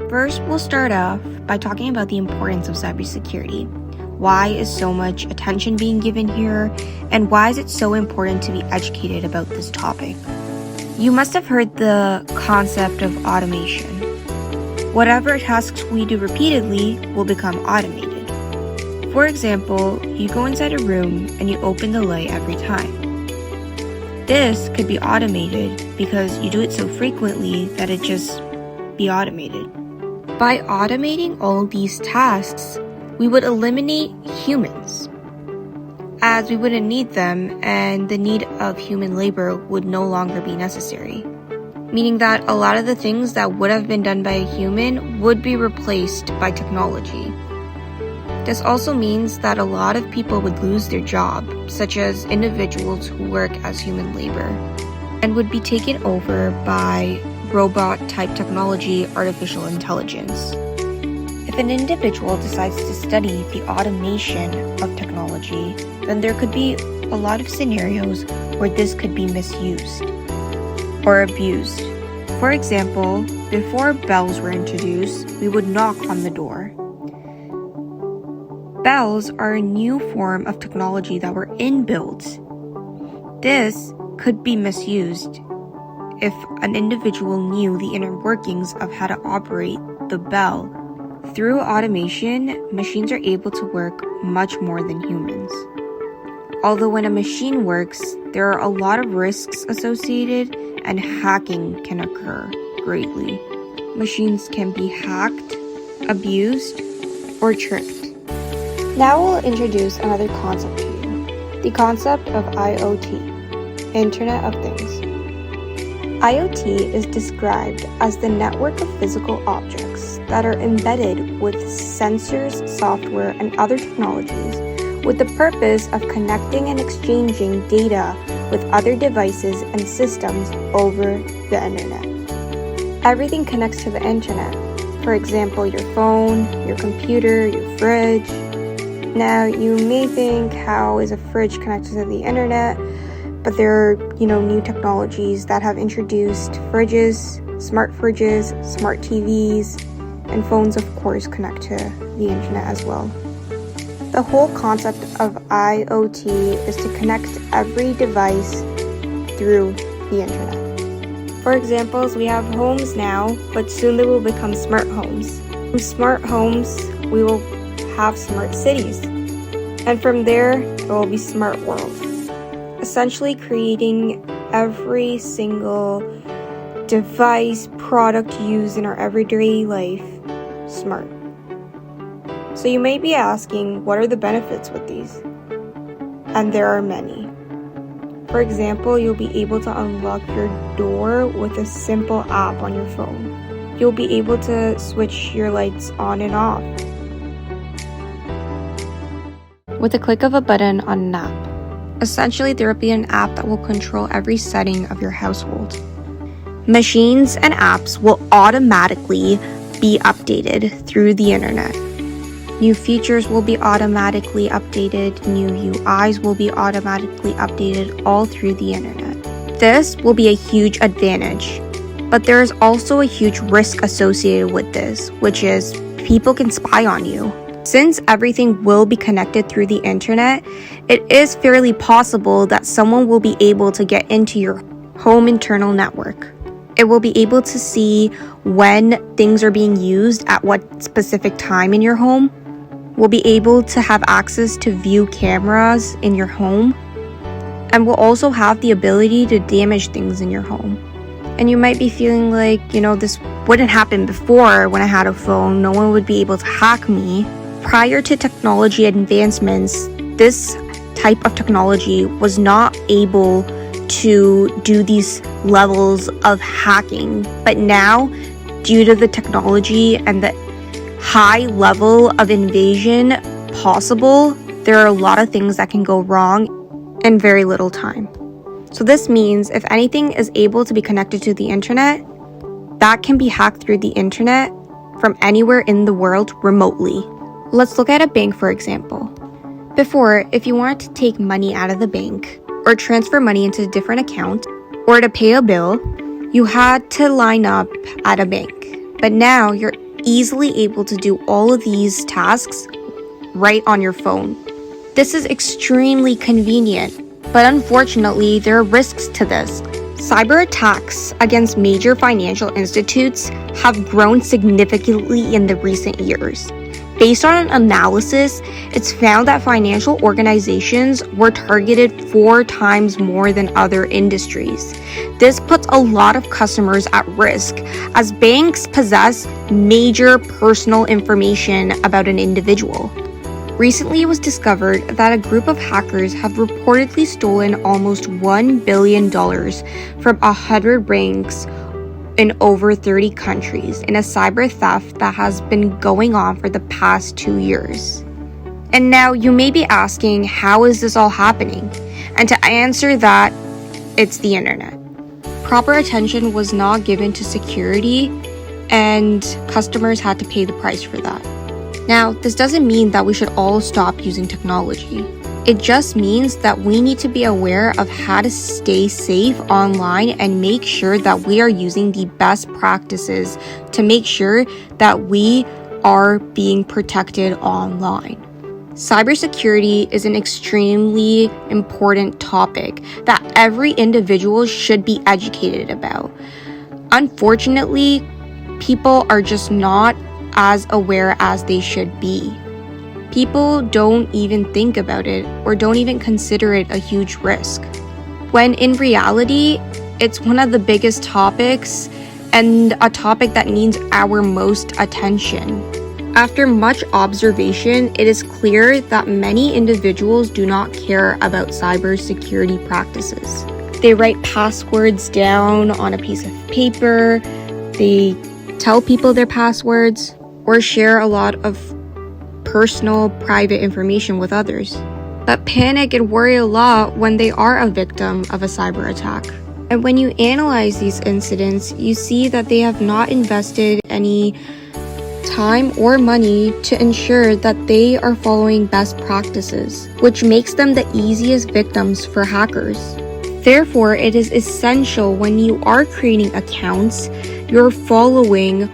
First, we'll start off by talking about the importance of cybersecurity. Why is so much attention being given here, and why is it so important to be educated about this topic? You must have heard the concept of automation. Whatever tasks we do repeatedly will become automated. For example, you go inside a room and you open the light every time. This could be automated because you do it so frequently that it just be automated. By automating all these tasks, we would eliminate humans, as we wouldn't need them and the need of human labor would no longer be necessary. Meaning that a lot of the things that would have been done by a human would be replaced by technology. This also means that a lot of people would lose their job, such as individuals who work as human labor, and would be taken over by robot-type technology, artificial intelligence. If an individual decides to study the automation of technology, then there could be a lot of scenarios where this could be misused or abused. For example, before bells were introduced, we would knock on the door. Bells are a new form of technology that were inbuilt. This could be misused if an individual knew the inner workings of how to operate the bell. Through automation, machines are able to work much more than humans. Although when a machine works, there are a lot of risks associated and hacking can occur greatly. Machines can be hacked, abused, or tricked. Now we'll introduce another concept to you, the concept of IoT, Internet of Things. IoT is described as the network of physical objects that are embedded with sensors, software, and other technologies with the purpose of connecting and exchanging data with other devices and systems over the internet. Everything connects to the internet. For example, your phone, your computer, your fridge. Now, you may think, how is a fridge connected to the internet? But there are, new technologies that have introduced fridges, smart TVs, and phones, of course, connect to the internet as well. The whole concept of IoT is to connect every device through the internet. For examples, we have homes now, but soon they will become smart homes. From smart homes, we will have smart cities. And from there, it will be smart world. Essentially creating every single device, product used in our everyday life smart. So you may be asking, what are the benefits with these? And there are many. For example, you'll be able to unlock your door with a simple app on your phone. You'll be able to switch your lights on and off with a click of a button on an app. Essentially, there will be an app that will control every setting of your household. Machines and apps will automatically be updated through the internet. New features will be automatically updated, new UIs will be automatically updated all through the internet. This will be a huge advantage, but there is also a huge risk associated with this, which is people can spy on you. Since everything will be connected through the internet, it is fairly possible that someone will be able to get into your home internal network. It will be able to see when things are being used at what specific time in your home. Will be able to have access to view cameras in your home, and will also have the ability to damage things in your home. And you might be feeling like, this wouldn't happen before when I had a phone. No one would be able to hack me. Prior to technology advancements, this type of technology was not able to do these levels of hacking. But now, due to the technology and the high level of invasion possible, there are a lot of things that can go wrong in very little time. So this means if anything is able to be connected to the internet, that can be hacked through the internet from anywhere in the world remotely. Let's look at a bank, for example. Before, if you wanted to take money out of the bank, or transfer money into a different account, or to pay a bill, you had to line up at a bank. But now you're easily able to do all of these tasks right on your phone. This is extremely convenient, but unfortunately, there are risks to this. Cyber attacks against major financial institutes have grown significantly in the recent years. Based on an analysis, it's found that financial organizations were targeted 4 times more than other industries. This puts a lot of customers at risk, as banks possess major personal information about an individual. Recently, it was discovered that a group of hackers have reportedly stolen almost $1 billion from 100 banks in over 30 countries in a cyber theft that has been going on for the past 2 years. And now you may be asking, how is this all happening? And to answer that, it's the internet. Proper attention was not given to security, and customers had to pay the price for that. Now, this doesn't mean that we should all stop using technology. It just means that we need to be aware of how to stay safe online and make sure that we are using the best practices to make sure that we are being protected online. Cybersecurity is an extremely important topic that every individual should be educated about. Unfortunately, people are just not as aware as they should be. People don't even think about it or don't even consider it a huge risk, when in reality, it's one of the biggest topics and a topic that needs our most attention. After much observation, it is clear that many individuals do not care about cybersecurity practices. They write passwords down on a piece of paper, they tell people their passwords, or share a lot of personal, private information with others, but panic and worry a lot when they are a victim of a cyber attack. And when you analyze these incidents, you see that they have not invested any time or money to ensure that they are following best practices, which makes them the easiest victims for hackers. Therefore, it is essential when you are creating accounts, you're following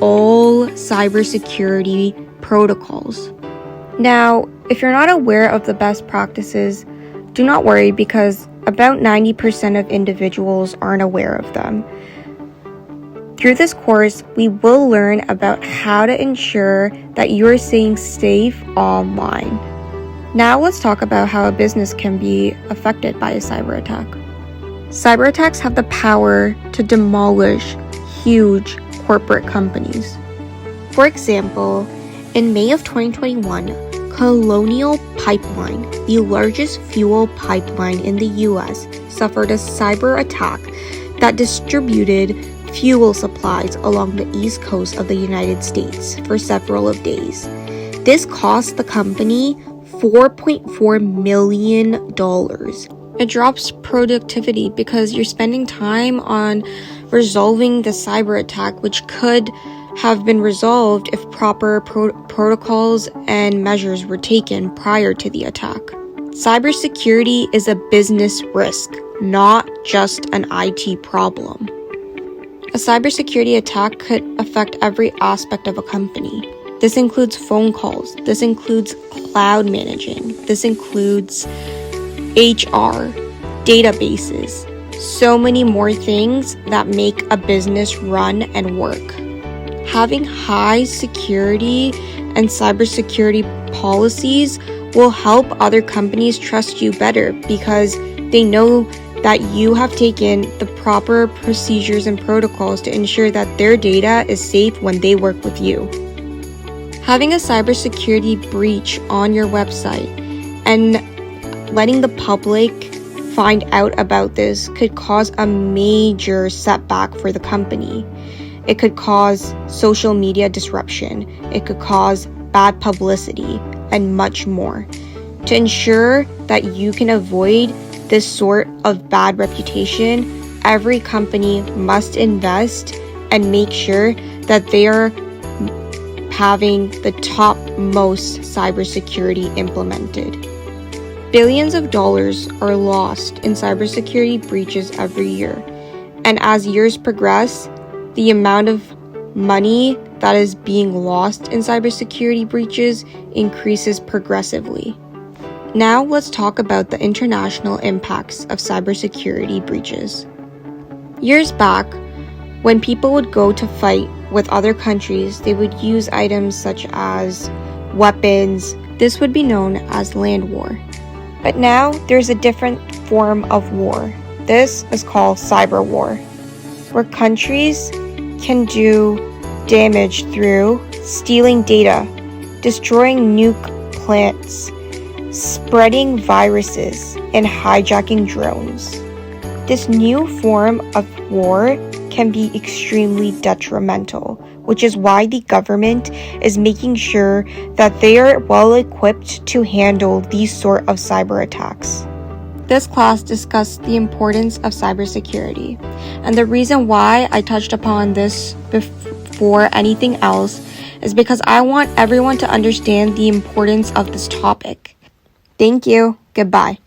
all cybersecurity protocols. Now, if you're not aware of the best practices, do not worry, because about 90% of individuals aren't aware of them. Through this course, we will learn about how to ensure that you're staying safe online. Now let's talk about how a business can be affected by a cyber attack. Cyber attacks have the power to demolish huge corporate companies. For example, in May of 2021, Colonial Pipeline, the largest fuel pipeline in the US, suffered a cyber attack that distributed fuel supplies along the east coast of the United States for several days. This cost the company $4.4 million. It drops productivity because you're spending time on resolving the cyber attack, which could have been resolved if proper protocols and measures were taken prior to the attack. Cybersecurity is a business risk, not just an IT problem. A cybersecurity attack could affect every aspect of a company. This includes phone calls, this includes cloud managing, this includes HR, databases, so many more things that make a business run and work. Having high security and cybersecurity policies will help other companies trust you better, because they know that you have taken the proper procedures and protocols to ensure that their data is safe when they work with you. Having a cybersecurity breach on your website and letting the public find out about this could cause a major setback for the company. It could cause social media disruption. It could cause bad publicity and much more. To ensure that you can avoid this sort of bad reputation, every company must invest and make sure that they are having the topmost cybersecurity implemented. Billions of dollars are lost in cybersecurity breaches every year, and as years progress, the amount of money that is being lost in cybersecurity breaches increases progressively. Now let's talk about the international impacts of cybersecurity breaches. Years back, when people would go to fight with other countries, they would use items such as weapons. This would be known as land war. But now there's a different form of war. This is called cyber war, where countries can do damage through stealing data, destroying nuke plants, spreading viruses, and hijacking drones. This new form of war can be extremely detrimental, which is why the government is making sure that they are well equipped to handle these sort of cyber attacks. This class discussed the importance of cybersecurity, and the reason why I touched upon this before anything else is because I want everyone to understand the importance of this topic. Thank you. Goodbye.